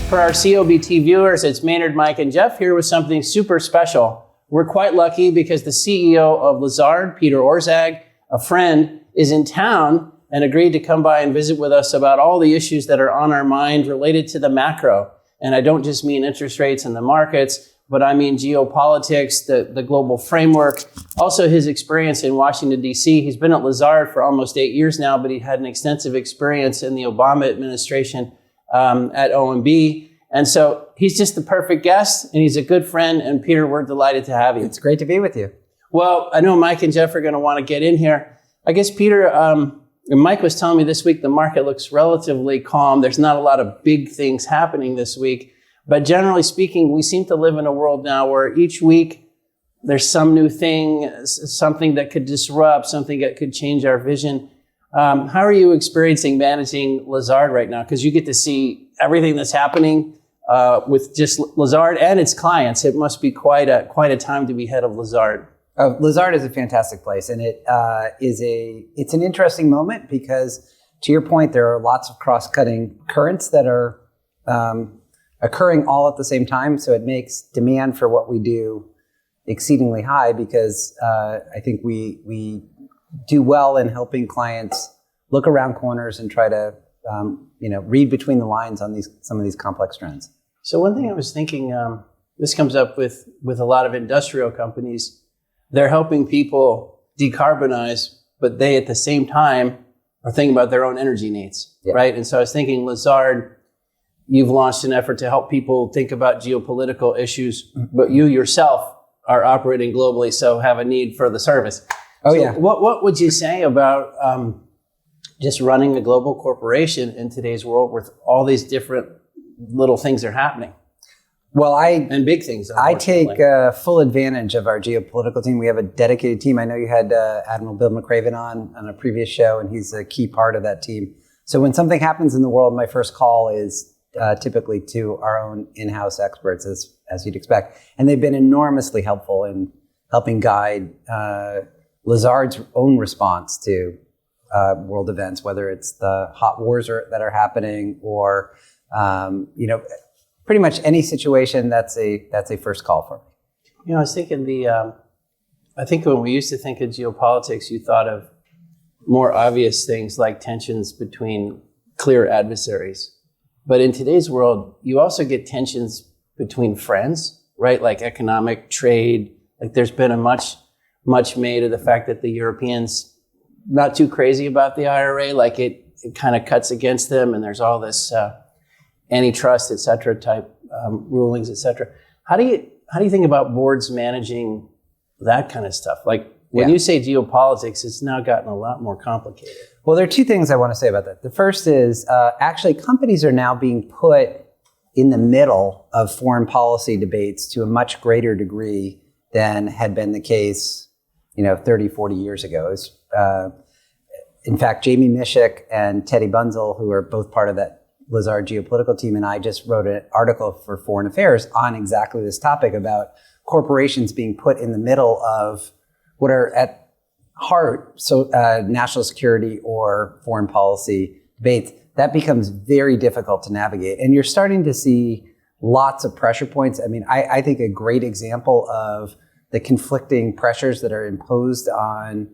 For our COBT viewers, it's Maynard, Mike, and Jeff here with something super special. We're quite lucky because the CEO of Lazard, Peter Orszag, a friend, is in town and agreed to come by and visit with us about all the issues that are on our mind related to the macro. And I don't just mean interest rates and the markets, but I mean geopolitics, the global framework, also his experience in Washington, D.C. He's been at Lazard for almost 8 years now, but he had an extensive experience in the Obama administration at OMB. And so he's just the perfect guest, and he's a good friend. And Peter, we're delighted to have you. It's great to be with you. Well, I know Mike and Jeff are going to want to get in here. I guess, Peter, Mike was telling me this week the market looks relatively calm. There's not a lot of big things happening this week. But generally speaking, we seem to live in a world now where each week there's some new thing, something that could disrupt, something that could change our vision. How are you experiencing managing Lazard right now? Because you get to see everything that's happening with just Lazard and its clients. It must be quite a time to be head of Lazard. Lazard is a fantastic place, and it's an interesting moment because, to your point, there are lots of cross-cutting currents that are occurring all at the same time. So it makes demand for what we do exceedingly high because I think we do well in helping clients look around corners and try to read between the lines on some of these complex trends. So one thing I was thinking, this comes up with a lot of industrial companies. They're helping people decarbonize, but they at the same time are thinking about their own energy needs, right? And so I was thinking, Lazard, you've launched an effort to help people think about geopolitical issues, but you yourself are operating globally, so have a need for the service. What would you say about just running a global corporation in today's world with all these different little things that are happening? Well, and big things. I take full advantage of our geopolitical team. We have a dedicated team. I know you had Admiral Bill McRaven on a previous show, and he's a key part of that team. So when something happens in the world, my first call is typically to our own in-house experts, as you'd expect. And they've been enormously helpful in helping guide Lazard's own response to world events, whether it's the hot wars that are happening or, pretty much any situation that's a first call for me. I was thinking I think when we used to think of geopolitics, you thought of more obvious things like tensions between clear adversaries. But in today's world, you also get tensions between friends, right? Like economic trade. Like there's been a much made of the fact that the Europeans not too crazy about the IRA, like it kind of cuts against them, and there's all this antitrust, et cetera, type rulings, et cetera. How do you think about boards managing that kind of stuff? Like when you say geopolitics, it's now gotten a lot more complicated. Well, there are two things I want to say about that. The first is actually companies are now being put in the middle of foreign policy debates to a much greater degree than had been the case 30, 40 years ago. In fact, Jamie Mishik and Teddy Bunzel, who are both part of that Lazard geopolitical team, and I just wrote an article for Foreign Affairs on exactly this topic about corporations being put in the middle of what are at heart national security or foreign policy debates. That becomes very difficult to navigate. And you're starting to see lots of pressure points. I mean, I think a great example of the conflicting pressures that are imposed on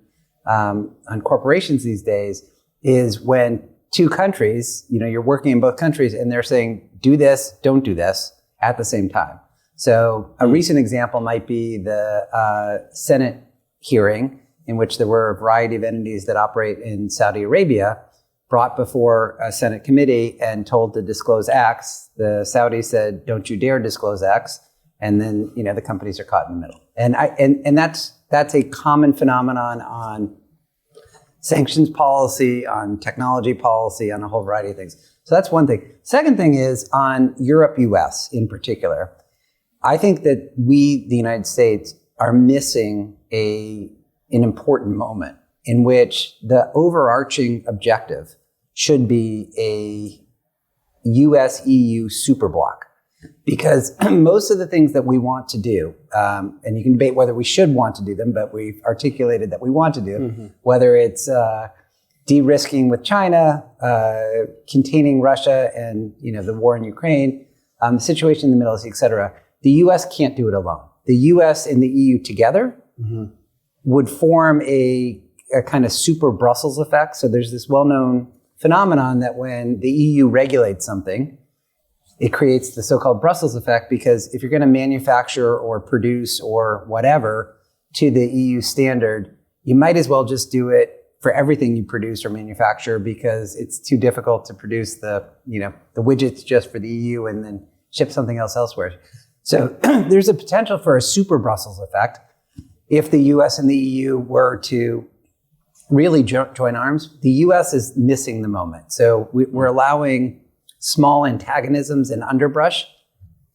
corporations these days is when two countries, you're working in both countries and they're saying, do this, don't do this at the same time. So a recent example might be the Senate hearing in which there were a variety of entities that operate in Saudi Arabia brought before a Senate committee and told to disclose X. The Saudis said, don't you dare disclose X. And then, the companies are caught in the middle. And that's a common phenomenon on sanctions policy, on technology policy, on a whole variety of things. So that's one thing. Second thing is on Europe-US in particular. I think that we, the United States, are missing an important moment in which the overarching objective should be a US-EU Super-Bloc. Because most of the things that we want to do, and you can debate whether we should want to do them, but we've articulated that we want to do, whether it's de-risking with China, containing Russia and the war in Ukraine, the situation in the Middle East, et cetera, the U.S. can't do it alone. The U.S. and the EU together would form a kind of super Brussels effect. So there's this well-known phenomenon that when the EU regulates something, it creates the so-called Brussels effect, because if you're going to manufacture or produce or whatever to the EU standard, you might as well just do it for everything you produce or manufacture, because it's too difficult to produce the widgets just for the EU and then ship something else elsewhere. So there's a potential for a super Brussels effect if the US and the EU were to really join arms. The US is missing the moment. So we're allowing small antagonisms and underbrush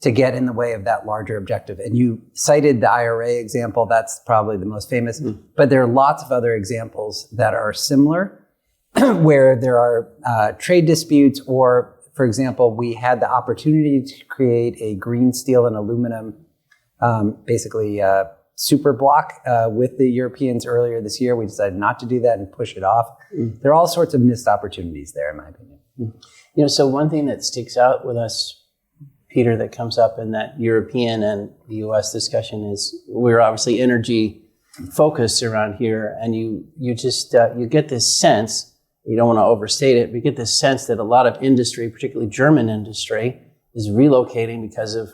to get in the way of that larger objective. And you cited the IRA example. That's probably the most famous. But there are lots of other examples that are similar where there are trade disputes, or, for example, we had the opportunity to create a green steel and aluminum, Super-Bloc with the Europeans earlier this year. We decided not to do that and push it off. There are all sorts of missed opportunities there, in my opinion. So one thing that sticks out with us, Peter, that comes up in that European and the U.S. discussion is we're obviously energy focused around here, and you get this sense, you don't want to overstate it, but you get this sense that a lot of industry, particularly German industry, is relocating because of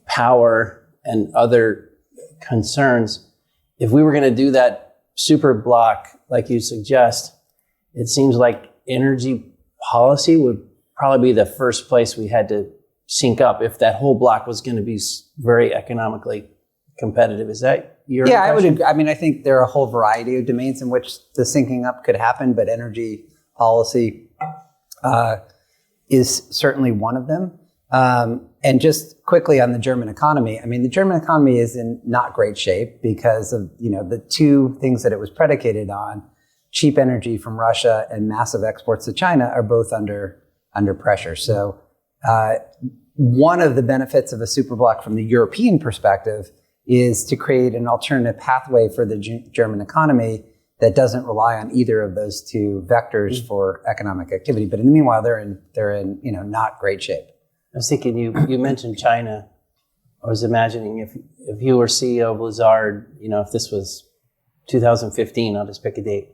power and other concerns. If we were going to do that Super-Bloc, like you suggest, it seems like energy policy would probably be the first place we had to sync up if that whole block was going to be very economically competitive. Is that your impression? I would agree. I mean, I think there are a whole variety of domains in which the syncing up could happen, but energy policy is certainly one of them. And just quickly on the German economy, I mean, the German economy is in not great shape because of, the two things that it was predicated on, cheap energy from Russia and massive exports to China, are both under pressure. So one of the benefits of a Super-Bloc from the European perspective is to create an alternative pathway for the German economy that doesn't rely on either of those two vectors for economic activity. But in the meanwhile, they're in not great shape. I was thinking you mentioned China. I was imagining if you were CEO of Lazard, if this was 2015, I'll just pick a date.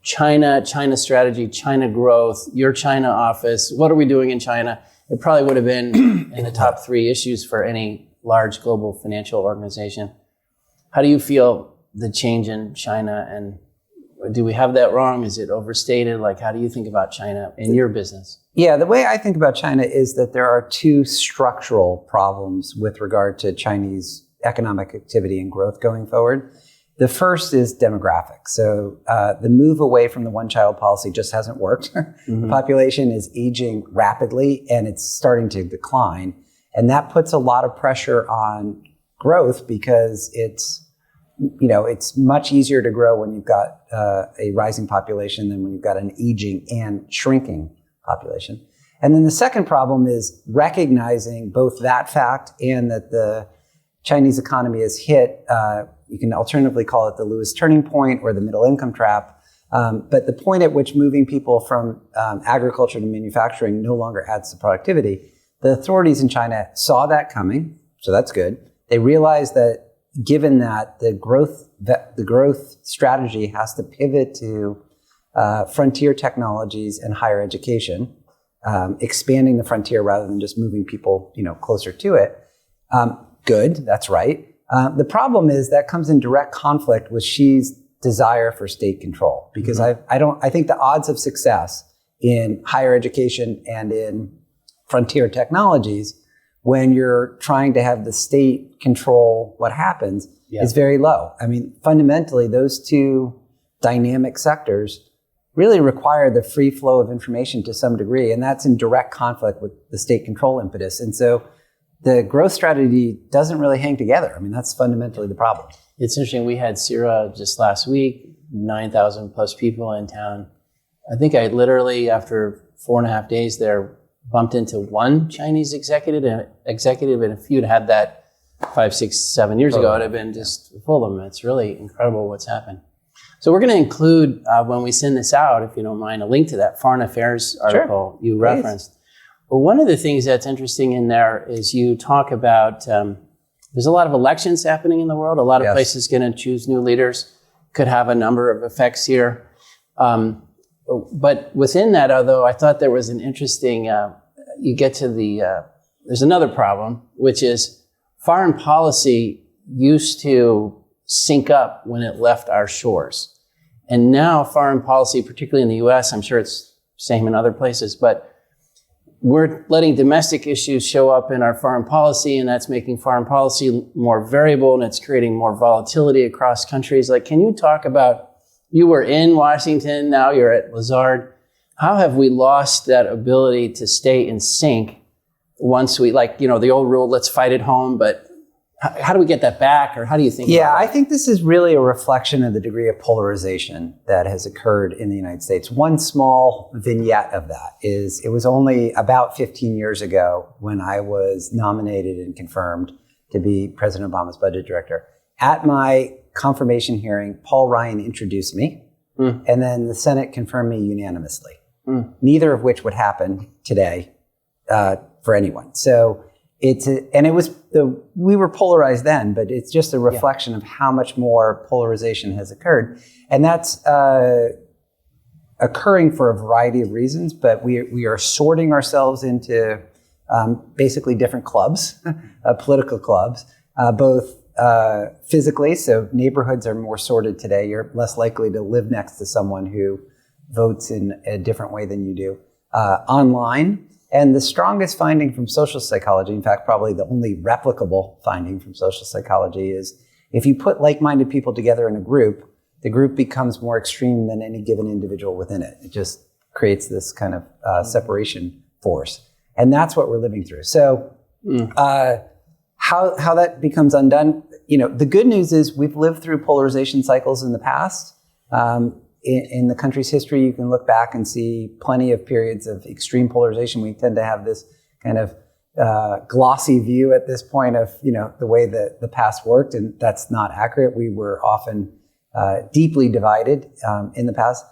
China strategy, China growth, your China office, what are we doing in China? It probably would have been in the top 3 issues for any large global financial organization. How do you feel the change in China, and do we have that wrong? Is it overstated? Like, how do you think about China in your business? Yeah, the way I think about China is that there are 2 structural problems with regard to Chinese economic activity and growth going forward. The first is demographics. So the move away from the one-child policy just hasn't worked. The population is aging rapidly and it's starting to decline. And that puts a lot of pressure on growth because it's much easier to grow when you've got a rising population than when you've got an aging and shrinking population. And then the second problem is recognizing both that fact and that the Chinese economy has hit, you can alternatively call it the Lewis turning point or the middle income trap. But the point at which moving people from agriculture to manufacturing no longer adds to productivity. The authorities in China saw that coming, so that's good. They realized that given that the growth strategy has to pivot to frontier technologies and higher education, expanding the frontier rather than just moving people, closer to it. Good, that's right. The problem is that comes in direct conflict with Xi's desire for state control, because I think the odds of success in higher education and in frontier technologies when you're trying to have the state control what happens is very low. I mean, fundamentally, those 2 dynamic sectors really require the free flow of information to some degree, and that's in direct conflict with the state control impetus. And so the growth strategy doesn't really hang together. I mean, that's fundamentally the problem. It's interesting. We had CIRA just last week, 9,000 plus people in town. I think I literally, after 4.5 days there, bumped into one Chinese executive, and if you'd had that 5, 6, 7 years ago, it'd have been just full of them. It's really incredible what's happened. So we're going to include, when we send this out, if you don't mind, a link to that Foreign Affairs article you referenced. Well, one of the things that's interesting in there is you talk about there's a lot of elections happening in the world. A lot of places going to choose new leaders. Could have a number of effects here. But within that, although I thought there was an interesting, you get to there's another problem, which is foreign policy used to sync up when it left our shores. And now foreign policy, particularly in the US, I'm sure it's same in other places, but we're letting domestic issues show up in our foreign policy, and that's making foreign policy more variable, and it's creating more volatility across countries. Like, can you talk about, you were in Washington, now you're at Lazard. How have we lost that ability to stay in sync once we, like, you know, the old rule, let's fight at home, but how do we get that back, or how do you think about that? I think this is really a reflection of the degree of polarization that has occurred in the United States. One small vignette of that is it was only about 15 years ago when I was nominated and confirmed to be President Obama's budget director. At my confirmation hearing, Paul Ryan introduced me, and then the Senate confirmed me unanimously, neither of which would happen today for anyone. So we were polarized then, but it's just a reflection of how much more polarization has occurred. And that's occurring for a variety of reasons, but we are sorting ourselves into basically different clubs, political clubs, both physically, so neighborhoods are more sorted today. You're less likely to live next to someone who votes in a different way than you do. Online. And the strongest finding from social psychology, in fact, probably the only replicable finding from social psychology, is if you put like-minded people together in a group, the group becomes more extreme than any given individual within it. It just creates this kind of separation force. And that's what we're living through. So how that becomes undone, you know, the good news is we've lived through polarization cycles in the past. In the country's history, you can look back and see plenty of periods of extreme polarization. We tend to have this kind of glossy view at this point of, you know, the way that the past worked, and that's not accurate. We were often deeply divided in the past.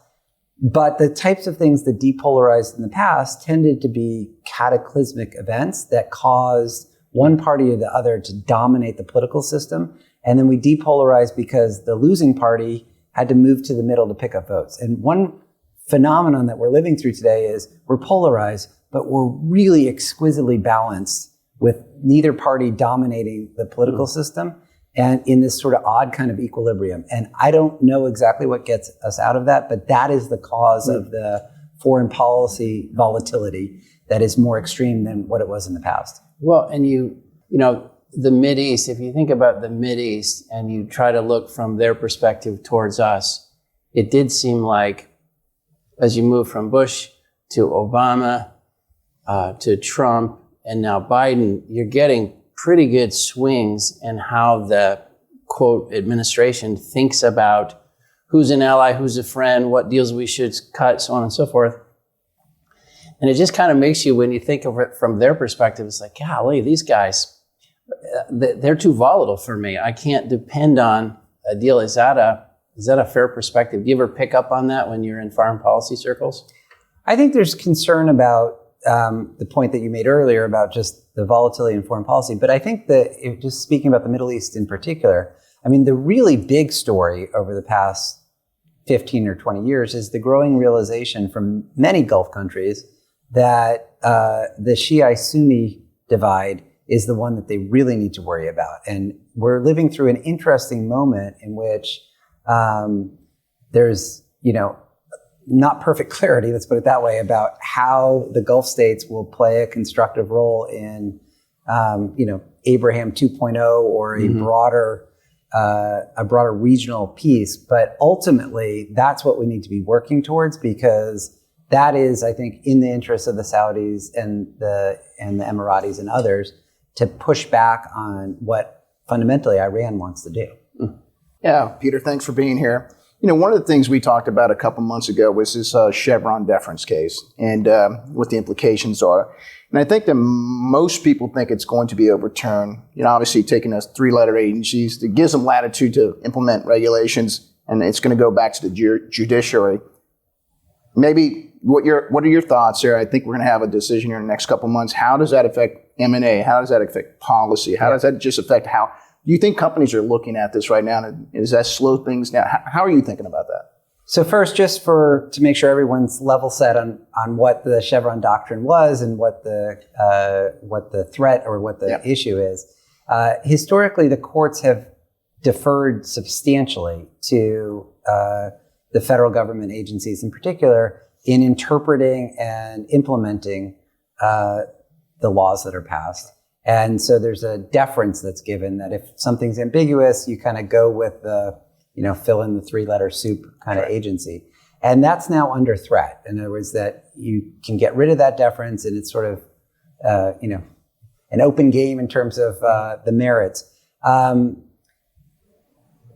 But the types of things that depolarized in the past tended to be cataclysmic events that caused one party or the other to dominate the political system. And then we depolarized because the losing party had to move to the middle to pick up votes. And one phenomenon that we're living through today is we're polarized, but we're really exquisitely balanced with neither party dominating the political system and in this sort of odd kind of equilibrium. And I don't know exactly what gets us out of that, but that is the cause of the foreign policy volatility that is more extreme than what it was in the past. Well, and you know, the Mideast, if you think about the Mideast and you try to look from their perspective towards us, it did seem like as you move from Bush to Obama to Trump and now Biden, you're getting pretty good swings in how the, quote, administration thinks about who's an ally, who's a friend, what deals we should cut, so on and so forth. And it just kind of makes you, when you think of it from their perspective, it's like, golly, these guys, they're too volatile for me. I can't depend on a deal. Is that a fair perspective? Do you ever pick up on that when you're in foreign policy circles? I think there's concern about the point that you made earlier about just the volatility in foreign policy. But I think that, just speaking about the Middle East in particular, I mean, the really big story over the past 15 or 20 years is the growing realization from many Gulf countries that the Shia-Sunni divide is the one that they really need to worry about. And we're living through an interesting moment in which there's, you know, not perfect clarity, let's put it that way, about how the Gulf states will play a constructive role in, you know, Abraham 2.0 or a broader regional peace. But ultimately, that's what we need to be working towards, because that is, I think, in the interest of the Saudis and the Emiratis and others to push back on what fundamentally Iran wants to do. Yeah, Peter, thanks for being here. You know, one of the things we talked about a couple months ago was this Chevron deference case and what the implications are. And I think that most people think it's going to be overturned. You know, obviously taking us three-letter agencies, it gives them latitude to implement regulations, and it's going to go back to the judiciary. Maybe what are your thoughts here? I think we're going to have a decision here in the next couple of months. How does that affect M&A? How does that affect policy? How does that just affect how do you think companies are looking at this right now? And does that slow things down? How are you thinking about that? So first, just to make sure everyone's level set on what the Chevron doctrine was and what the threat or what the issue is. Historically, the courts have deferred substantially to the federal government agencies in particular in interpreting and implementing the laws that are passed. And so there's a deference that's given that if something's ambiguous, you kind of go with the fill in the 3-letter soup kind of agency. And that's now under threat. In other words, that you can get rid of that deference and it's sort of, an open game in terms of the merits.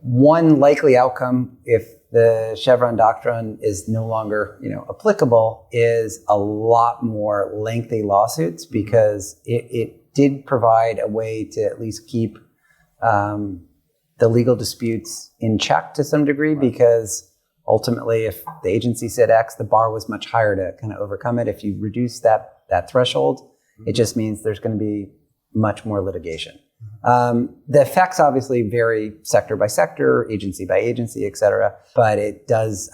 One likely outcome, if the Chevron doctrine is no longer, applicable, is a lot more lengthy lawsuits because it did provide a way to at least keep the legal disputes in check to some degree, because ultimately, if the agency said X, the bar was much higher to kind of overcome it. If you reduce that threshold, it just means there's going to be much more litigation. The effects obviously vary sector by sector, agency by agency, et cetera. But it does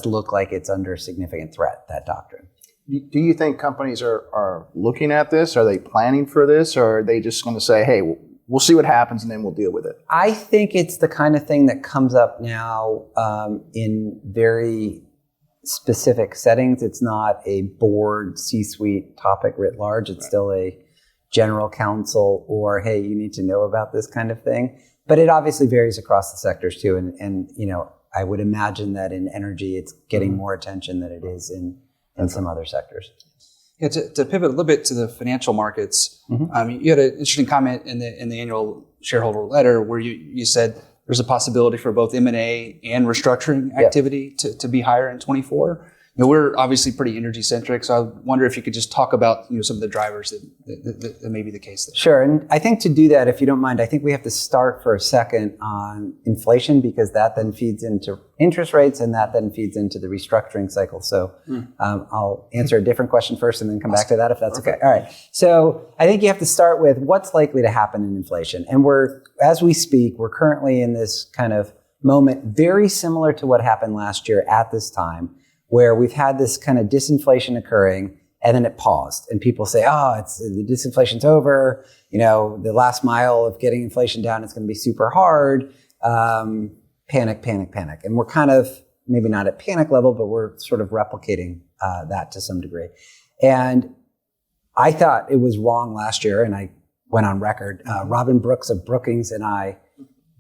look like it's under significant threat, that doctrine. Do you think companies are looking at this? Are they planning for this? Or are they just going to say, hey, we'll see what happens and then we'll deal with it? I think it's the kind of thing that comes up now in very specific settings. It's not a board C-suite topic writ large. It's still a general counsel or, hey, you need to know about this kind of thing. But it obviously varies across the sectors too. And I would imagine that in energy, it's getting more attention than it is in some other sectors. Yeah, to pivot a little bit to the financial markets, you had an interesting comment in the annual shareholder letter where you said there's a possibility for both M&A and restructuring activity to be higher in 24. We're obviously pretty energy centric, so I wonder if you could just talk about some of the drivers that may be the case there. Sure, and I think to do that, if you don't mind, I think we have to start for a second on inflation because that then feeds into interest rates and that then feeds into the restructuring cycle. So I'll answer a different question first and then come back to that if that's okay. All right. So I think you have to start with what's likely to happen in inflation. And as we speak, we're currently in this kind of moment very similar to what happened last year at this time, where we've had this kind of disinflation occurring and then it paused and people say, the disinflation's over. The last mile of getting inflation down is going to be super hard. Panic. And we're kind of maybe not at panic level, but we're sort of replicating that to some degree. And I thought it was wrong last year. And I went on record. Robin Brooks of Brookings and I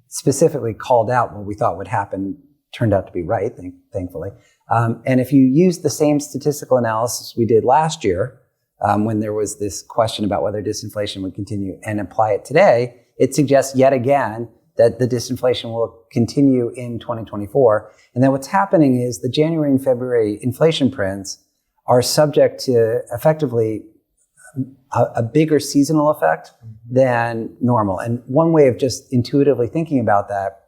specifically called out what we thought would happen. Turned out to be right, thankfully. And if you use the same statistical analysis we did last year, when there was this question about whether disinflation would continue and apply it today, it suggests yet again that the disinflation will continue in 2024. And then what's happening is the January and February inflation prints are subject to effectively a bigger seasonal effect than normal. And one way of just intuitively thinking about that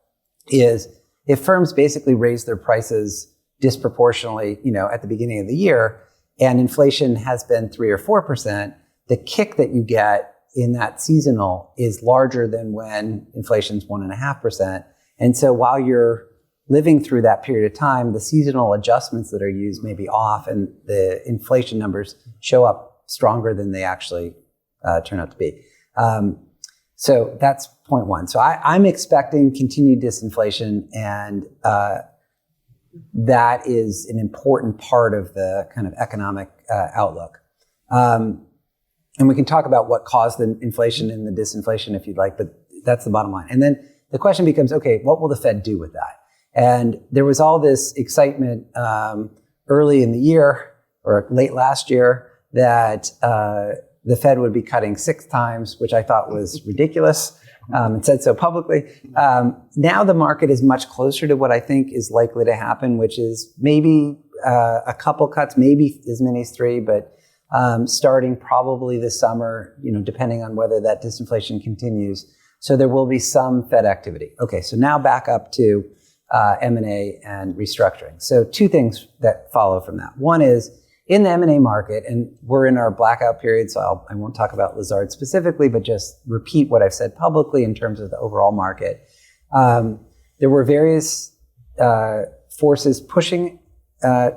is if firms basically raise their prices disproportionately, at the beginning of the year, and inflation has been 3 or 4%, the kick that you get in that seasonal is larger than when inflation's 1.5%. And so while you're living through that period of time, the seasonal adjustments that are used may be off and the inflation numbers show up stronger than they actually turn out to be. So that's point one. So I'm expecting continued disinflation, and that is an important part of the kind of economic outlook. And we can talk about what caused the inflation and the disinflation if you'd like, but that's the bottom line. And then the question becomes, okay, what will the Fed do with that? And there was all this excitement early in the year or late last year that the Fed would be cutting 6 times, which I thought was ridiculous, and said so publicly. Now the market is much closer to what I think is likely to happen, which is maybe a couple cuts, maybe as many as 3, but starting probably this summer, depending on whether that disinflation continues. So there will be some Fed activity. Okay, so now back up to M&A and restructuring. So two things that follow from that. One is in the M&A market, and we're in our blackout period, so I won't talk about Lazard specifically, but just repeat what I've said publicly in terms of the overall market. There were various forces pushing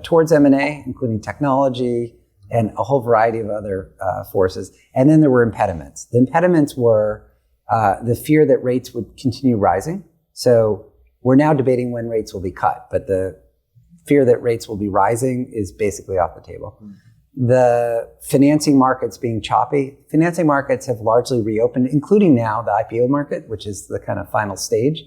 towards M&A, including technology and a whole variety of other forces. And then there were impediments. The impediments were the fear that rates would continue rising. So we're now debating when rates will be cut, but the fear that rates will be rising is basically off the table. The financing markets being choppy. Financing markets have largely reopened, including now the IPO market, which is the kind of final stage.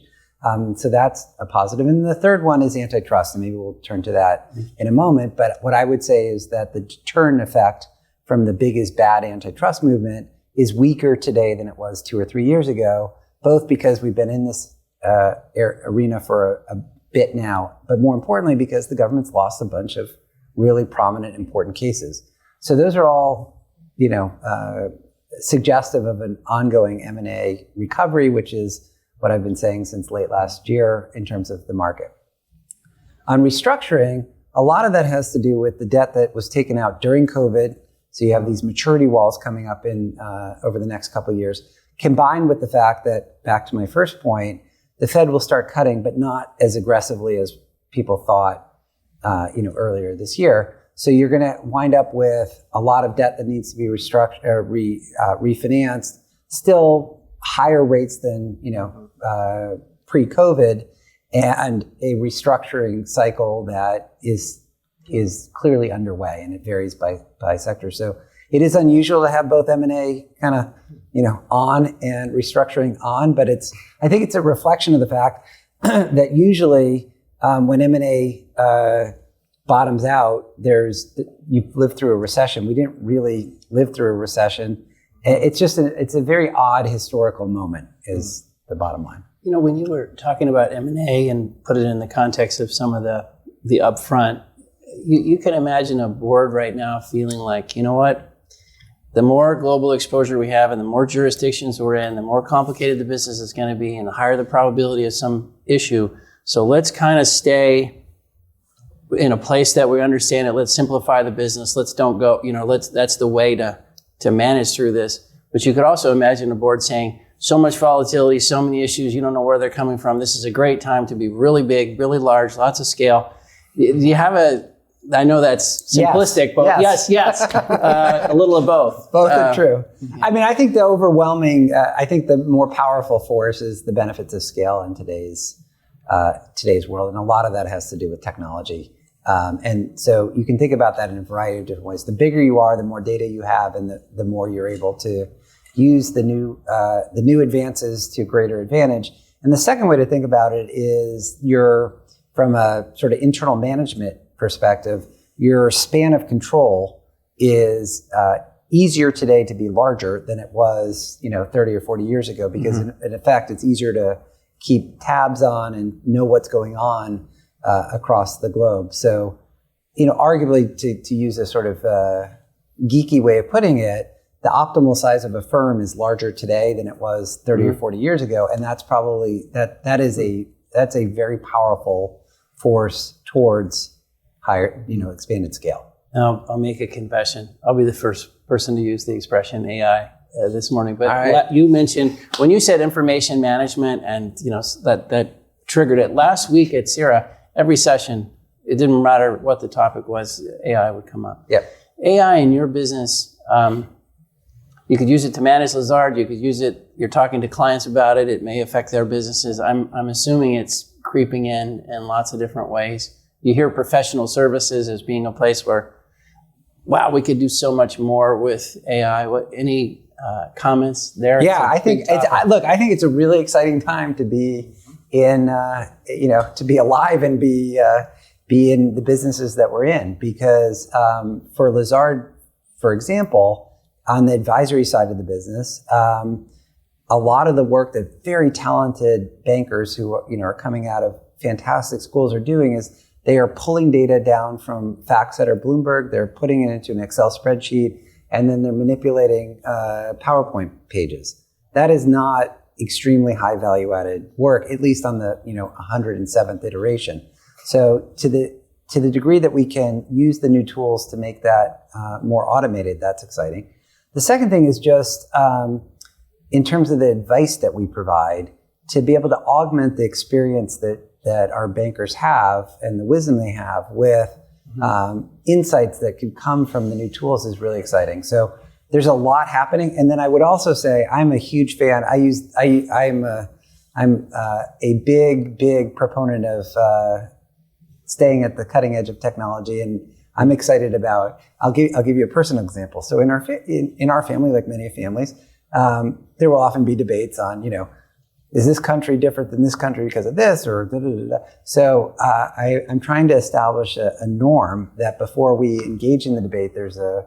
So that's a positive. And the third one is antitrust, and maybe we'll turn to that in a moment. But what I would say is that the deterrent effect from the big is bad antitrust movement is weaker today than it was 2 or 3 years ago, both because we've been in this arena for a bit now, but more importantly, because the government's lost a bunch of really prominent, important cases. So those are all, suggestive of an ongoing M&A recovery, which is what I've been saying since late last year in terms of the market. On restructuring, a lot of that has to do with the debt that was taken out during COVID. So you have these maturity walls coming up in over the next couple of years, combined with the fact that, back to my first point, the Fed will start cutting, but not as aggressively as people thought, earlier this year. So you're going to wind up with a lot of debt that needs to be restructured or refinanced, still higher rates than pre-COVID, and a restructuring cycle that is clearly underway, and it varies by sector. So it is unusual to have both M&A kind of on and restructuring on, but I think it's a reflection of the fact that usually when M&A bottoms out, you've lived through a recession. We didn't really live through a recession. It's a very odd historical moment is the bottom line. When you were talking about M&A and put it in the context of some of the upfront, you can imagine a board right now feeling like, you know what? The more global exposure we have and the more jurisdictions we're in, the more complicated the business is going to be and the higher the probability of some issue. So let's kind of stay in a place that we understand it. Let's simplify the business. Let's don't go, that's the way to manage through this. But you could also imagine a board saying, so much volatility, so many issues, you don't know where they're coming from. This is a great time to be really big, really large, lots of scale. Do you have I know that's simplistic, but yes. A little of both. Both are true. I mean, I think the more powerful force is the benefits of scale in today's world. And a lot of that has to do with technology. And so you can think about that in a variety of different ways. The bigger you are, the more data you have, and the more you're able to use the new advances to greater advantage. And the second way to think about it is from a sort of internal management perspective, your span of control is easier today to be larger than it was 30 or 40 years ago, because in effect it's easier to keep tabs on and know what's going on across the globe. So arguably, to use a sort of geeky way of putting it, the optimal size of a firm is larger today than it was 30 or 40 years ago, and that's probably that's a very powerful force towards higher, expanded scale. Now, I'll make a confession. I'll be the first person to use the expression AI this morning. But right. You mentioned, when you said information management and, that triggered it. Last week at CIRA, every session, it didn't matter what the topic was, AI would come up. Yep. AI in your business, you could use it to manage Lazard. You could use it, you're talking to clients about it. It may affect their businesses. I'm assuming it's creeping in lots of different ways. You hear professional services as being a place where, wow, we could do so much more with AI. Any comments there? Yeah, I think it's a really exciting time to be in, to be alive and be in the businesses that we're in. Because for Lazard, for example, on the advisory side of the business, a lot of the work that very talented bankers who are coming out of fantastic schools are doing is they are pulling data down from FactSet Bloomberg, they're putting it into an Excel spreadsheet, and then they're manipulating PowerPoint pages. That is not extremely high value added work, at least on the 107th iteration. So to the degree that we can use the new tools to make that more automated, that's exciting. The second thing is just in terms of the advice that we provide, to be able to augment the experience that our bankers have and the wisdom they have with insights that could come from the new tools is really exciting. So there's a lot happening. And then I would also say I'm a huge fan. I'm a big proponent of staying at the cutting edge of technology, and I'm excited about. I'll give you a personal example. So in our family, like many families, there will often be debates on, is this country different than this country because of this or da, da, da, da. So I'm trying to establish a norm that before we engage in the debate, there's a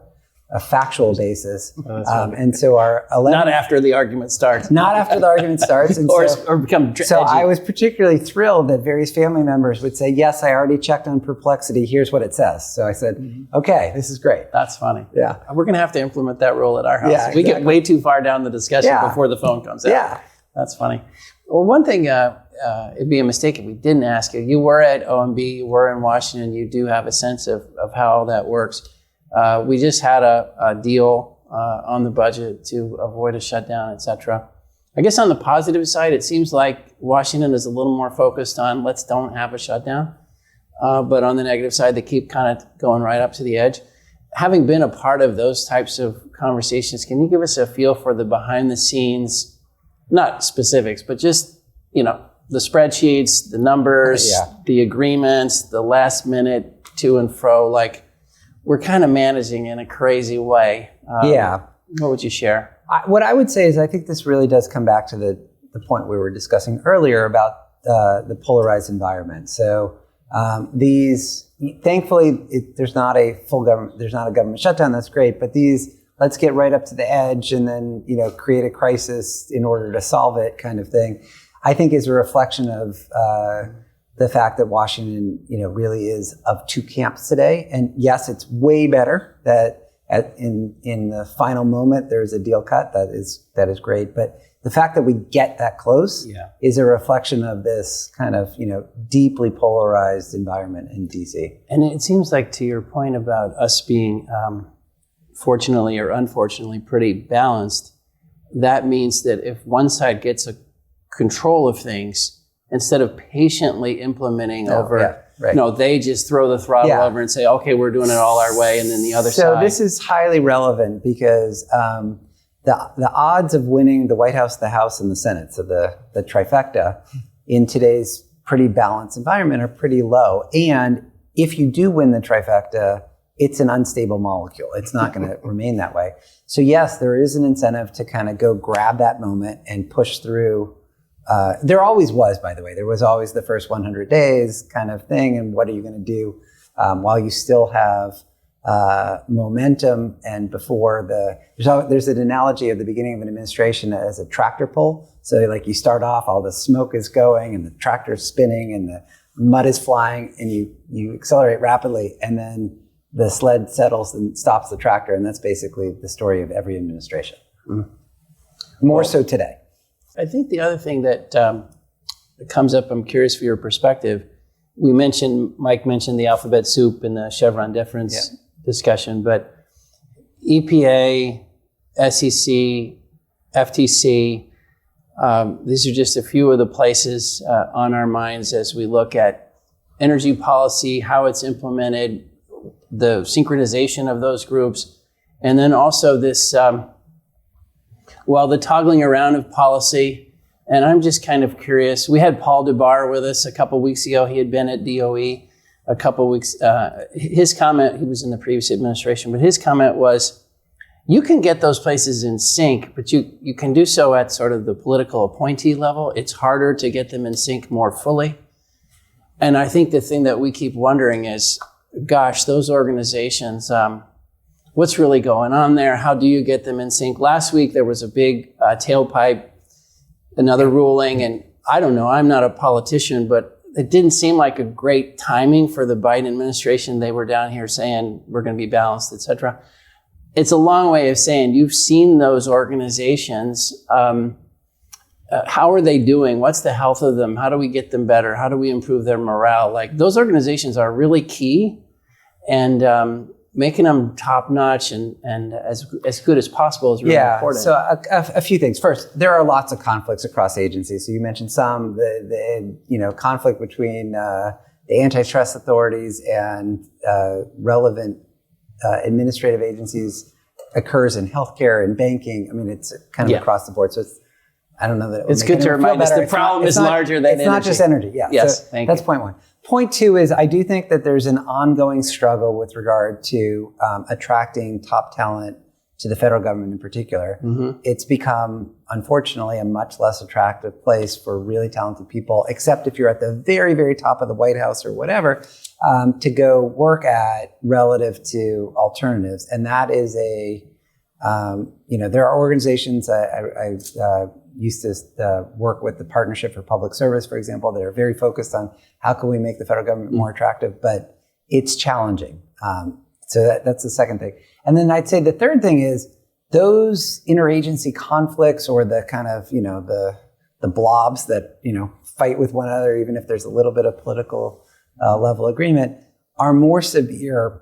factual basis. And so our 11, not after the argument starts. Not after the argument starts. And or become so edgy. I was particularly thrilled that various family members would say, yes, I already checked on Perplexity. Here's what it says. So I said, okay, this is great. That's funny. Yeah. We're going to have to implement that rule at our house. Yeah, We get exactly. way too far down the discussion before the phone comes out. Yeah. That's funny. Well, one thing, it'd be a mistake if we didn't ask you. You were at OMB, you were in Washington, you do have a sense of how that works. We just had a deal on the budget to avoid a shutdown, et cetera. I guess on the positive side, it seems like Washington is a little more focused on let's don't have a shutdown. But on the negative side, they keep kind of going right up to the edge. Having been a part of those types of conversations, can you give us a feel for the behind the scenes, not specifics, but just, the spreadsheets, the numbers, the agreements, the last minute to and fro, like we're kind of managing in a crazy way. What would you share? What I would say is I think this really does come back to the point we were discussing earlier about the polarized environment. So thankfully, there's not a government shutdown. That's great. But let's get right up to the edge and then, create a crisis in order to solve it kind of thing, I think is a reflection of the fact that Washington, really is of two camps today. And yes, it's way better that in the final moment, there's a deal cut. That is great. But the fact that we get that close is a reflection of this kind of, deeply polarized environment in DC. And it seems like, to your point about us being fortunately or unfortunately pretty balanced, that means that if one side gets a control of things, instead of patiently implementing they just throw the throttle over and say, okay, we're doing it all our way, and then the other side. So this is highly relevant because the odds of winning the White House, the House, and the Senate, so the trifecta, in today's pretty balanced environment are pretty low. And if you do win the trifecta, it's an unstable molecule. It's not going to remain that way. So yes, there is an incentive to kind of go grab that moment and push through. There always was, by the way. There was always the first 100 days kind of thing. And what are you going to do while you still have momentum and before there's an analogy of the beginning of an administration as a tractor pull. So like you start off, all the smoke is going and the tractor's spinning and the mud is flying and you accelerate rapidly and then the sled settles and stops the tractor. And that's basically the story of every administration. More so today. I think the other thing that comes up, I'm curious for your perspective. Mike mentioned the alphabet soup and the Chevron deference discussion, but EPA, SEC, FTC, these are just a few of the places on our minds as we look at energy policy, how it's implemented, the synchronization of those groups, and then also this, the toggling around of policy. And I'm just kind of curious. We had Paul DeBar with us a couple weeks ago. He had been at DOE a couple weeks. His comment, he was in the previous administration, but his comment was, you can get those places in sync, but you can do so at sort of the political appointee level. It's harder to get them in sync more fully. And I think the thing that we keep wondering is, gosh, those organizations, what's really going on there? How do you get them in sync? Last week, there was a big tailpipe, another ruling, and I don't know, I'm not a politician, but it didn't seem like a great timing for the Biden administration. They were down here saying, we're going to be balanced, et cetera. It's a long way of saying you've seen those organizations, how are they doing? What's the health of them? How do we get them better? How do we improve their morale? Like those organizations are really key, and making them top notch and as good as possible is really important. So a few things. First, there are lots of conflicts across agencies. So you mentioned some, the conflict between the antitrust authorities and relevant administrative agencies occurs in healthcare and banking. I mean, it's kind of across the board. So I don't know that it's good to remind us the problem is larger than energy. It's not just energy. Yeah. Yes. So thank that's you. point one. Point two is I do think that there's an ongoing struggle with regard to attracting top talent to the federal government in particular. Mm-hmm. It's become, unfortunately, a much less attractive place for really talented people, except if you're at the very, very top of the White House or whatever, to go work at relative to alternatives. And that is there are organizations, I used to work with the Partnership for Public Service, for example, that are very focused on how can we make the federal government more attractive, but it's challenging. So that's the second thing. And then I'd say the third thing is those interagency conflicts or the kind of, the blobs that, fight with one another, even if there's a little bit of political level agreement, are more severe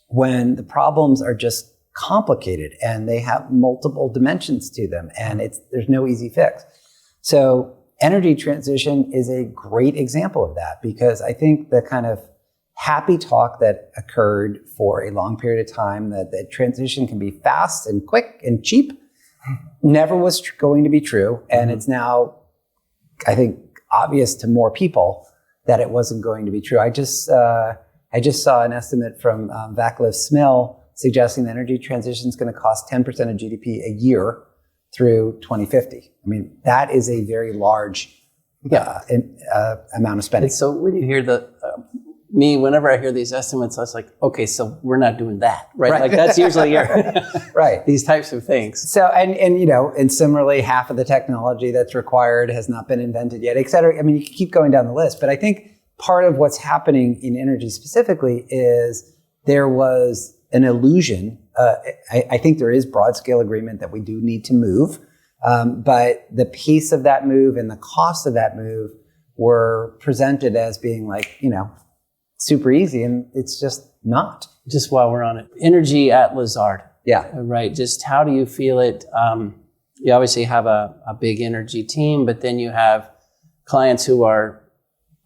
when the problems are just complicated and they have multiple dimensions to them and there's no easy fix. So energy transition is a great example of that, because I think the kind of happy talk that occurred for a long period of time that the transition can be fast and quick and cheap never was going to be true. And it's now, I think, obvious to more people that it wasn't going to be true. I just saw an estimate from Vaclav Smil suggesting the energy transition is going to cost 10% of GDP a year through 2050. I mean, that is a very large amount of spending. And so when you hear whenever I hear these estimates, I was like, okay, so we're not doing that, right? Like that's usually right. These types of things. So, and similarly, half of the technology that's required has not been invented yet, et cetera. I mean, you can keep going down the list, but I think part of what's happening in energy specifically is there was an illusion. I think there is broad scale agreement that we do need to move, but the pace of that move and the cost of that move were presented as being like, super easy, and it's just not. Just while we're on it, energy at Lazard. Yeah. Right. Just how do you feel it? You obviously have a big energy team, but then you have clients who are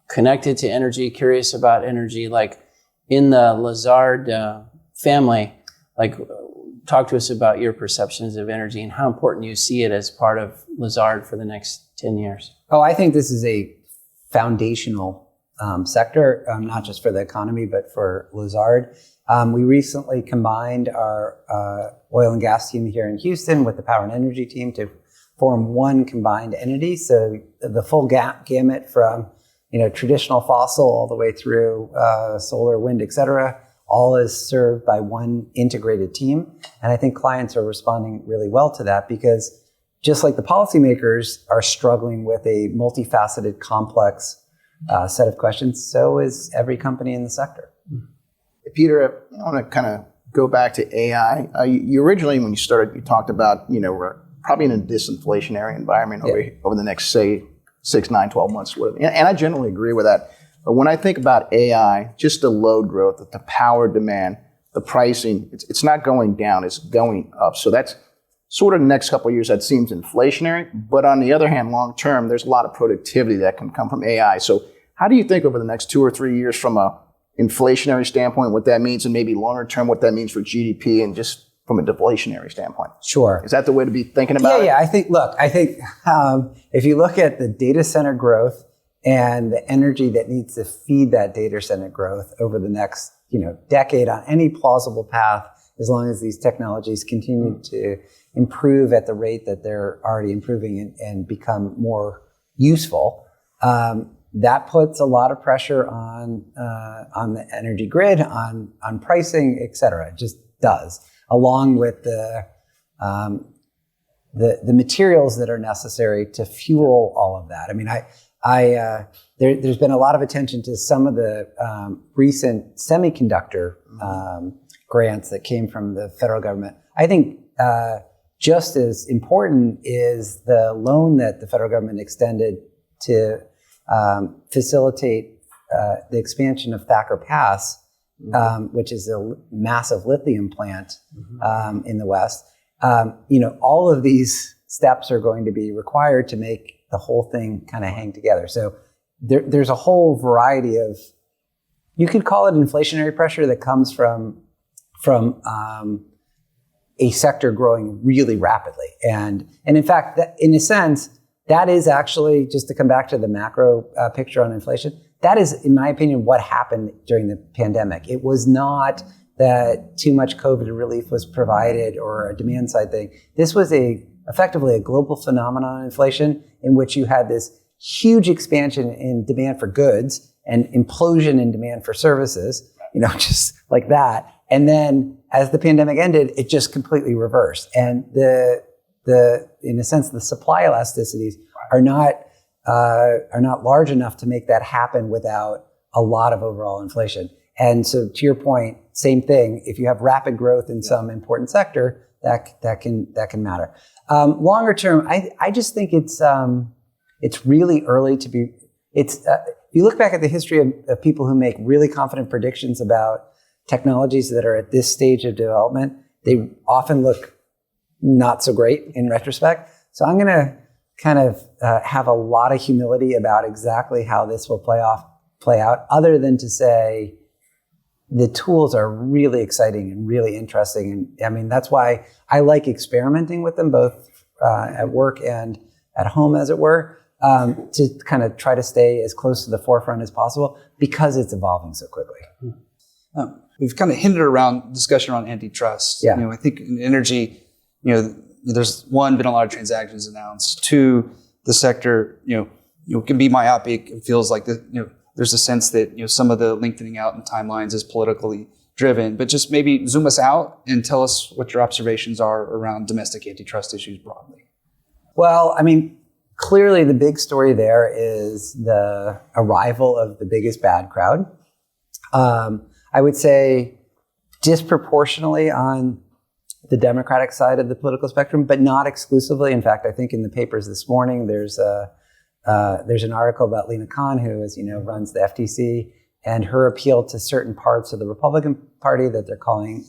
connected to energy, curious about energy, like in the Lazard family. Like, talk to us about your perceptions of energy and how important you see it as part of Lazard for the next 10 years. Oh, I think this is a foundational sector, not just for the economy, but for Lazard. We recently combined our oil and gas team here in Houston with the power and energy team to form one combined entity. So the full gamut from traditional fossil all the way through solar, wind, et cetera, all is served by one integrated team. And I think clients are responding really well to that, because just like the policymakers are struggling with a multifaceted, complex set of questions, so is every company in the sector. Peter, I want to kind of go back to AI. You originally, when you started, you talked about, we're probably in a disinflationary environment over the next, say, 6, 9, 12 months, whatever. And I generally agree with that. But when I think about AI, just the load growth, the power demand, the pricing, it's not going down, it's going up. So that's sort of the next couple of years, that seems inflationary. But on the other hand, long term, there's a lot of productivity that can come from AI. So how do you think over the next 2 or 3 years from a inflationary standpoint, what that means, and maybe longer term, what that means for GDP and just from a deflationary standpoint? Sure. Is that the way to be thinking about it? Yeah. I think if you look at the data center growth and the energy that needs to feed that data center growth over the next, decade on any plausible path, as long as these technologies continue to improve at the rate that they're already improving and become more useful, that puts a lot of pressure on the energy grid, on pricing, et cetera. It just does, along with the materials that are necessary to fuel all of that. I mean, there's been a lot of attention to some of the recent semiconductor grants that came from the federal government. I think just as important is the loan that the federal government extended to facilitate the expansion of Thacker Pass, which is a massive lithium plant in the West. All of these steps are going to be required to make the whole thing kind of hang together. So there's a whole variety of, you could call it inflationary pressure that comes from a sector growing really rapidly. And in fact, in a sense, that is actually, just to come back to the macro picture on inflation, that is, in my opinion, what happened during the pandemic. It was not that too much COVID relief was provided or a demand side thing. This was effectively a global phenomenon in inflation, in which you had this huge expansion in demand for goods and implosion in demand for services, just like that. And then as the pandemic ended, it just completely reversed. And in a sense, the supply elasticities are not large enough to make that happen without a lot of overall inflation. And so, to your point, same thing. If you have rapid growth in some important sector, that can matter. Longer term, I just think it's really early to be. If you look back at the history of people who make really confident predictions about technologies that are at this stage of development, they often look not so great in retrospect. So I'm going to kind of have a lot of humility about exactly how this will play out, other than to say the tools are really exciting and really interesting. And I mean, that's why I like experimenting with them, both at work and at home, as it were, to kind of try to stay as close to the forefront as possible, because it's evolving so quickly. We've kind of hinted around discussion around antitrust. Yeah. I think in energy, there's been a lot of transactions announced. Two, the sector, can be myopic. It feels like there's a sense that some of the lengthening out in timelines is politically driven. But just maybe zoom us out and tell us what your observations are around domestic antitrust issues broadly. Well, I mean, clearly the big story there is the arrival of the biggest bad crowd. I would say disproportionately on the Democratic side of the political spectrum, but not exclusively. In fact, I think in the papers this morning, there's an article about Lena Khan, who, as you know, runs the FTC, and her appeal to certain parts of the Republican Party that they're calling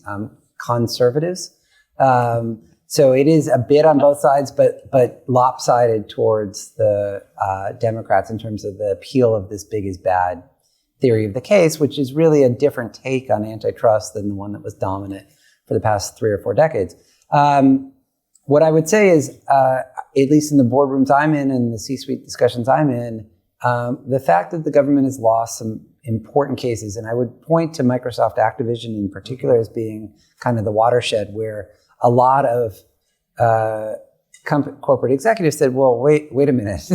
conservatives. So it is a bit on both sides, but lopsided towards the Democrats in terms of the appeal of this big is bad theory of the case, which is really a different take on antitrust than the one that was dominant for the past 3 or 4 decades. What I would say is, at least in the boardrooms I'm in and the C-suite discussions I'm in, the fact that the government has lost some important cases, and I would point to Microsoft Activision in particular as being kind of the watershed, where a lot of corporate executives said, well, wait a minute.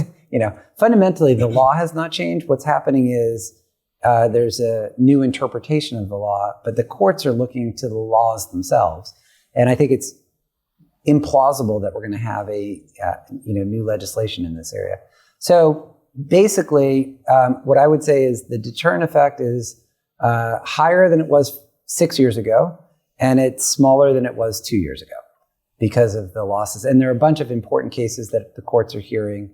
Fundamentally, the law has not changed. What's happening is there's a new interpretation of the law, but the courts are looking to the laws themselves. And I think it's implausible that we're going to have a new legislation in this area. So basically, what I would say is the deterrent effect is higher than it was 6 years ago, and it's smaller than it was 2 years ago because of the losses. And there are a bunch of important cases that the courts are hearing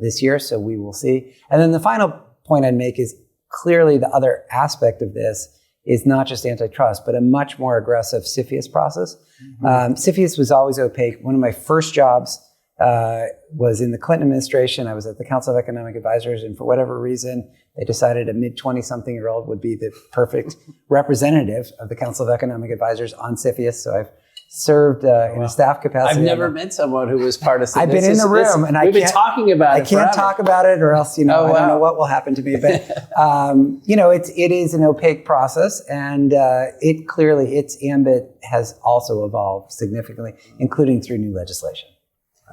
this year, so we will see. And then the final point I'd make is clearly the other aspect of this is not just antitrust, but a much more aggressive CFIUS process. CFIUS was always opaque. One of my first jobs was in the Clinton administration. I was at the Council of Economic Advisors, and for whatever reason, they decided a mid-20-something-year-old would be the perfect representative of the Council of Economic Advisors on CFIUS. So I've served in a staff capacity. I've never met someone who was part of CFIUS. I've been in the room, and we've been talking about it. I can't talk about it, or else I don't know what will happen to me. But it is an opaque process, and it clearly its ambit has also evolved significantly, including through new legislation.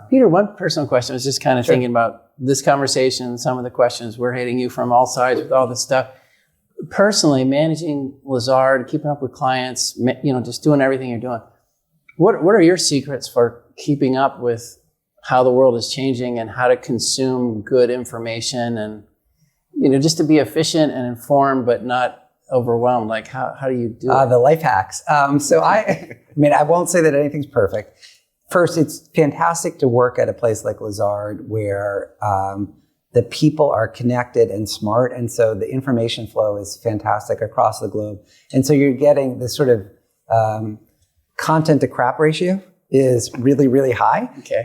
Peter, one personal question. I was just kind of thinking about this conversation, some of the questions we're hitting you from all sides with all this stuff. Personally, managing Lazard, keeping up with clients, just doing everything you're doing. What are your secrets for keeping up with how the world is changing and how to consume good information and, just to be efficient and informed, but not overwhelmed? Like, how do you do it? The life hacks. So I won't say that anything's perfect. first, it's fantastic to work at a place like Lazard where the people are connected and smart. And so the information flow is fantastic across the globe. And so you're getting this sort of content to crap ratio is really, really high. Okay.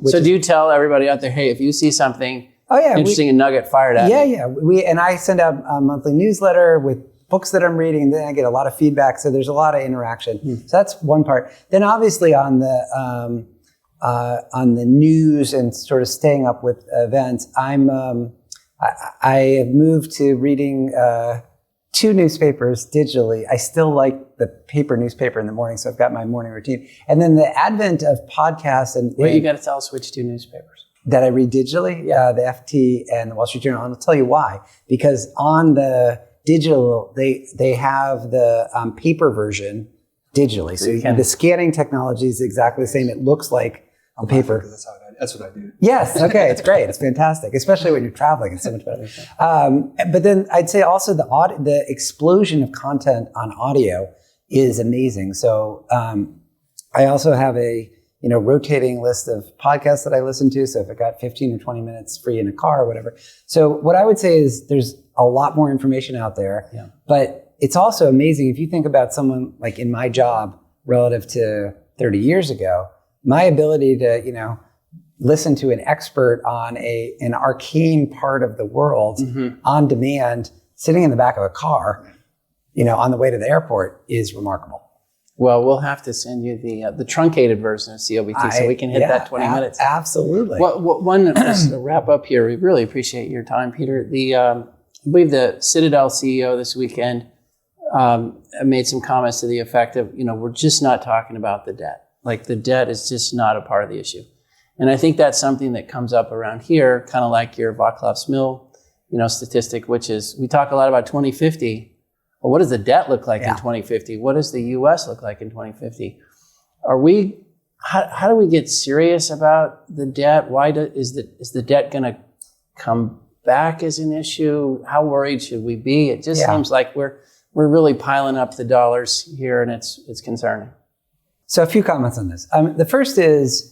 So do you tell everybody out there, hey, if you see something interesting, a nugget fired at me? Yeah. And I send out a monthly newsletter with books that I'm reading, and then I get a lot of feedback. So there's a lot of interaction. So that's one part. Then obviously on the news and sort of staying up with events, I have moved to reading 2 newspapers digitally. I still like the paper newspaper in the morning, so I've got my morning routine. And then the advent of podcasts and you got to tell us which 2 newspapers that I read digitally, the FT and the Wall Street Journal. And I'll tell you why. Because on the digital, they have the paper version digitally. So the scanning technology is exactly the same. It looks like a paper. That's what I do. Yes. Okay. It's great. It's fantastic, especially when you're traveling. It's so much better. But then I'd say also the explosion of content on audio is amazing. So I also have a rotating list of podcasts that I listen to. So if I got 15 or 20 minutes free in a car or whatever. So what I would say is there's a lot more information out there. Yeah. But it's also amazing if you think about someone like in my job relative to 30 years ago, my ability to, listen to an expert on an arcane part of the world on demand, sitting in the back of a car, on the way to the airport is remarkable. Well, we'll have to send you the truncated version of COBT so we can hit that 20 minutes. Absolutely. Just to wrap up here, we really appreciate your time, Peter. I believe the Citadel CEO this weekend made some comments to the effect of, we're just not talking about the debt. Like the debt is just not a part of the issue. And I think that's something that comes up around here, kind of like your Vaclav-Smil, statistic, which is we talk a lot about 2050. Well, what does the debt look like in 2050? What does the U.S. look like in 2050? How do we get serious about the debt? Is the debt going to come back as an issue? How worried should we be? It just seems like we're really piling up the dollars here, and it's concerning. So a few comments on this. The first is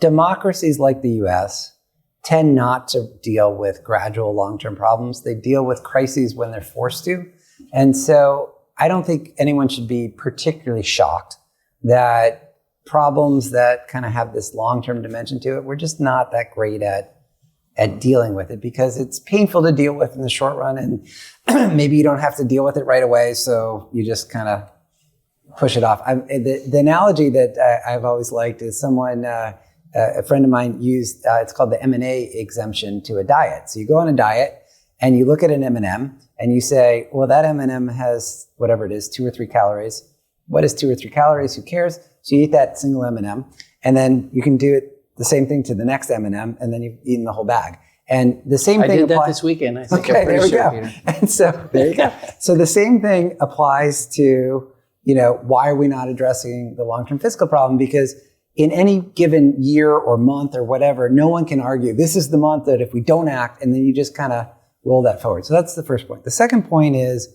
democracies like the U.S. tend not to deal with gradual long-term problems. They deal with crises when they're forced to. And so I don't think anyone should be particularly shocked that problems that kind of have this long-term dimension to it, we're just not that great at dealing with it because it's painful to deal with in the short run. And maybe you don't have to deal with it right away. So you just kind of push it off. The analogy that I've always liked is someone, a friend of mine used, it's called the M&A exemption to a diet. So you go on a diet and you look at an M&M and you say, well, that M&M has whatever it is, 2 or 3 calories. What is 2 or 3 calories? Who cares? So you eat that single M&M and then you can do it the same thing to the next M&M and then you've eaten the whole bag. And the same thing I did that this weekend. I think okay, there we go. Peter. And so there you go. So the same thing applies to, why are we not addressing the long-term fiscal problem? Because in any given year or month or whatever, no one can argue this is the month that if we don't act, and then you just kind of roll that forward. So that's the first point. The second point is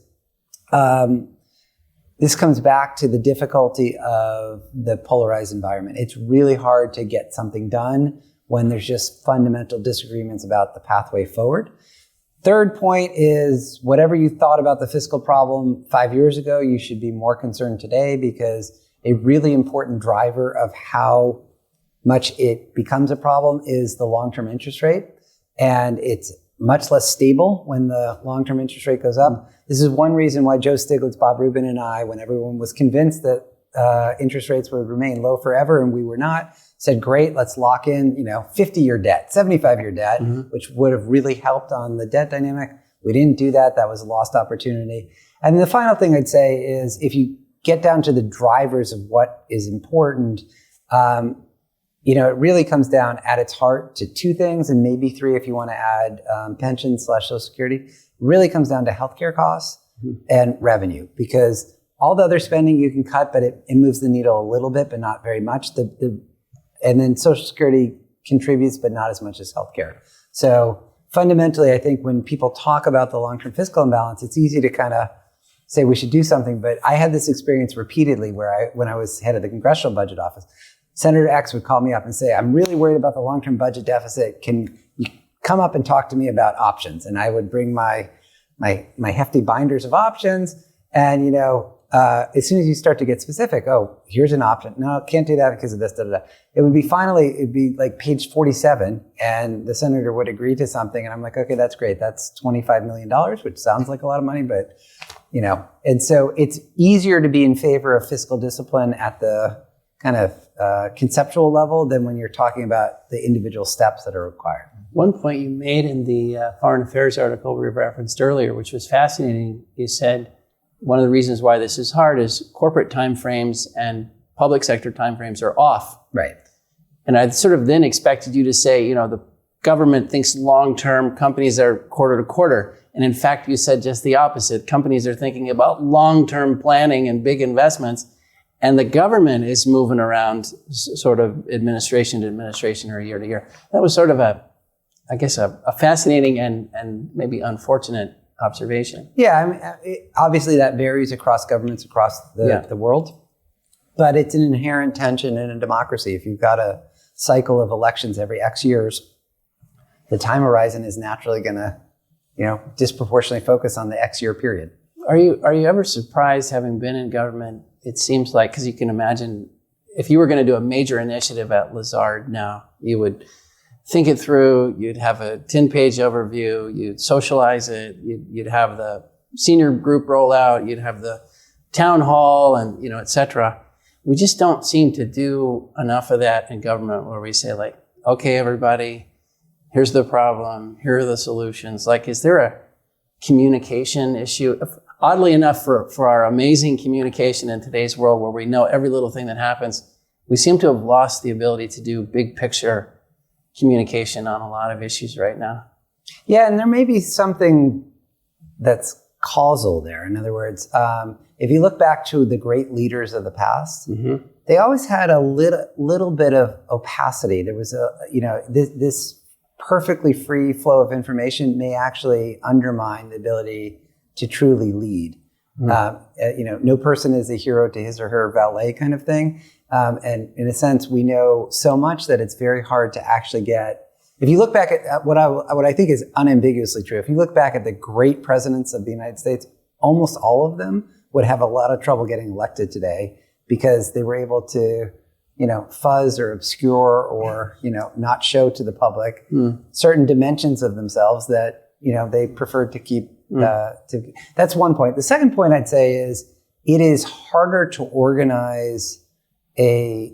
this comes back to the difficulty of the polarized environment. It's really hard to get something done when there's just fundamental disagreements about the pathway forward. Third point is whatever you thought about the fiscal problem 5 years ago, you should be more concerned today because a really important driver of how much it becomes a problem is the long-term interest rate. And it's much less stable when the long-term interest rate goes up. This is one reason why Joe Stiglitz, Bob Rubin, and I, when everyone was convinced that interest rates would remain low forever and we were not, said, great, let's lock in 50-year debt, 75-year debt, which would have really helped on the debt dynamic. We didn't do that. That was a lost opportunity. And the final thing I'd say is if you get down to the drivers of what is important, it really comes down at its heart to 2 things and maybe 3 if you want to add pensions/Social Security. It really comes down to healthcare costs and revenue because all the other spending you can cut, but it moves the needle a little bit, but not very much. And then Social Security contributes, but not as much as healthcare. So fundamentally, I think when people talk about the long-term fiscal imbalance, it's easy to kind of say we should do something. But I had this experience repeatedly where when I was head of the Congressional Budget Office, Senator X would call me up and say, I'm really worried about the long-term budget deficit. Can you come up and talk to me about options? And I would bring my hefty binders of options. And, as soon as you start to get specific, oh, here's an option. No, can't do that because of this, It'd be like page 47 and the senator would agree to something. And I'm like, okay, that's great. That's $25 million, which sounds like a lot of money, but, and so it's easier to be in favor of fiscal discipline at the kind of conceptual level than when you're talking about the individual steps that are required. One point you made in the Foreign Affairs article we referenced earlier, which was fascinating, you said one of the reasons why this is hard is corporate timeframes and public sector timeframes are off. Right. And I sort of then expected you to say, the government thinks long-term, companies are quarter to quarter. And in fact, you said just the opposite. Companies are thinking about long-term planning and big investments. And the government is moving around sort of administration to administration or year to year. That was sort of a fascinating and maybe unfortunate observation. Yeah, obviously that varies across governments across the world, but it's an inherent tension in a democracy. If you've got a cycle of elections every X years, the time horizon is naturally going to, disproportionately focus on the X year period. Are you ever surprised, having been in government? It seems like, because you can imagine, if you were going to do a major initiative at Lazard now, you would think it through, you'd have a 10-page overview, you'd socialize it, you'd have the senior group roll out, you'd have the town hall, and et cetera. We just don't seem to do enough of that in government where we say, like, okay, everybody, here's the problem, here are the solutions. Like, is there a communication issue? Oddly enough, for our amazing communication in today's world where we know every little thing that happens, we seem to have lost the ability to do big picture communication on a lot of issues right now. Yeah, and there may be something that's causal there. In other words, if you look back to the great leaders of the past, they always had a little bit of opacity. There was this perfectly free flow of information may actually undermine the ability to truly lead. No person is a hero to his or her valet kind of thing. And in a sense, we know so much that it's very hard to actually get. If you look back at what I think is unambiguously true, if you look back at the great presidents of the United States, almost all of them would have a lot of trouble getting elected today because they were able to, fuzz or obscure or, not show to the public certain dimensions of themselves that, they preferred to keep. That's one point. The second point I'd say is it is harder to organize a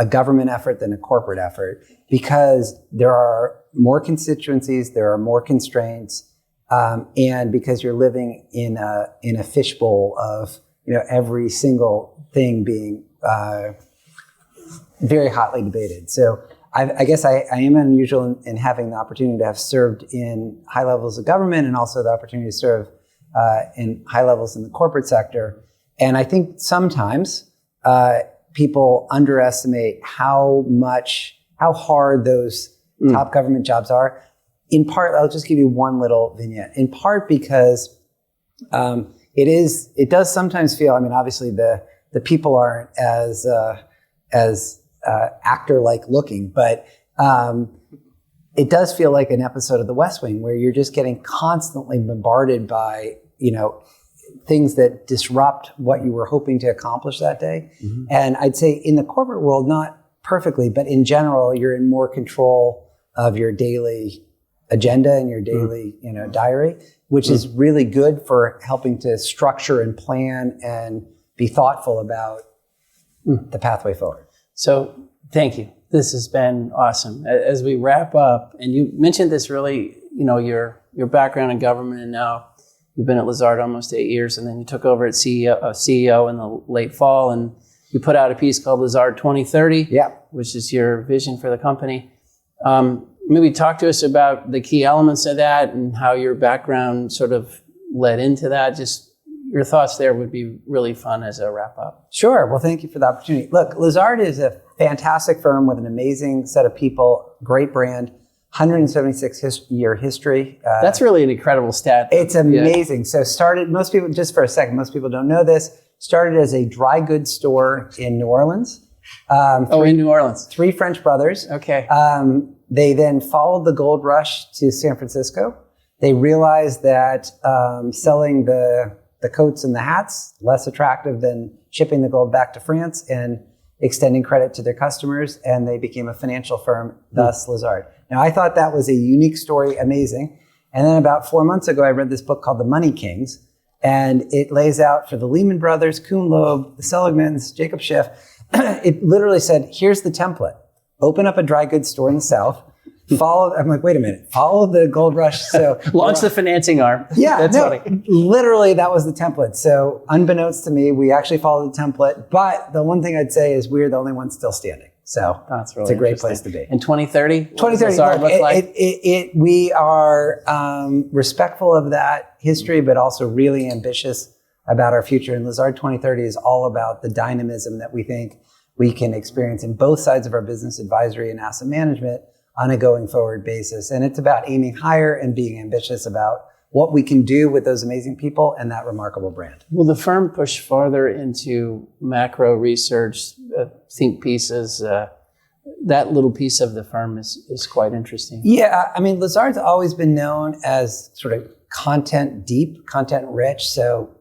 government effort than a corporate effort because there are more constituencies, there are more constraints, and because you're living in a fishbowl of every single thing being very hotly debated. So I guess I am unusual in having the opportunity to have served in high levels of government and also the opportunity to serve in high levels in the corporate sector. And I think sometimes people underestimate how hard those top government jobs are. In part, I'll just give you one little vignette. In part because it does sometimes feel, obviously the people aren't as actor-like looking, but it does feel like an episode of The West Wing where you're just getting constantly bombarded by, things that disrupt what you were hoping to accomplish that day. And I'd say in the corporate world, not perfectly, but in general, you're in more control of your daily agenda and your daily, diary, which is really good for helping to structure and plan and be thoughtful about the pathway forward. So thank you. This has been awesome. As we wrap up, and you mentioned this really, your background in government, and now you've been at Lazard almost 8 years, and then you took over as CEO in the late fall, and you put out a piece called Lazard 2030, which is your vision for the company. Maybe talk to us about the key elements of that and how your background sort of led into that. Just your thoughts there would be really fun as a wrap up. Sure. Well, thank you for the opportunity. Look, Lazard is a fantastic firm with an amazing set of people, great brand, 176-year history. That's really an incredible stat. It's amazing. So started, most people, just for a second, most people don't know this, started as a dry goods store in New Orleans. In New Orleans. 3 French brothers. Okay. They then followed the gold rush to San Francisco. They realized that selling the coats and the hats, less attractive than shipping the gold back to France and extending credit to their customers, and they became a financial firm, thus Lazard. Now, I thought that was a unique story, amazing. And then about 4 months ago, I read this book called The Money Kings, and it lays out for the Lehman Brothers, Kuhn Loeb, the Seligmans, Jacob Schiff. It literally said, here's the template. Open up a dry goods store in the South. I'm like, wait a minute. Follow the gold rush. So launch the financing arm. Yeah, That's no, funny. literally that was the template. So unbeknownst to me, we actually followed the template. But the one thing I'd say is we're the only ones still standing. So That's really it's a great interesting. place to be. In 2030? 2030, Lazard look like? we are respectful of that history, but also really ambitious about our future. And Lazard 2030 is all about the dynamism that we think we can experience in both sides of our business, advisory and asset management, on a going forward basis. And it's about aiming higher and being ambitious about what we can do with those amazing people and that remarkable brand. Will the firm push farther into macro research, think pieces? That little piece of the firm is quite interesting. Yeah, I mean, Lazard's always been known as sort of content deep, content rich. So,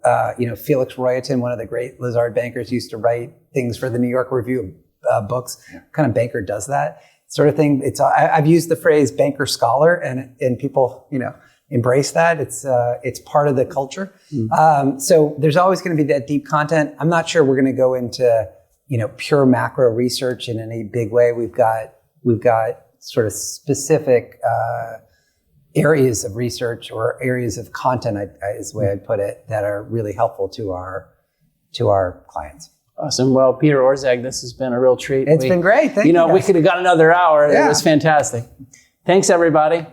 Felix Royatin, one of the great Lazard bankers, used to write things for the New York Review of Books. What kind of banker does that sort of thing? I've used the phrase banker scholar, and people, embrace that. It's part of the culture. So there's always going to be that deep content. I'm not sure we're going to go into, pure macro research in any big way. We've got sort of specific areas of research or areas of content, is the way I'd put it, that are really helpful to our clients. Awesome. Well, Peter Orszag, this has been a real treat. It's been great. Thank you. We could have got another hour. Yeah. It was fantastic. Thanks, everybody.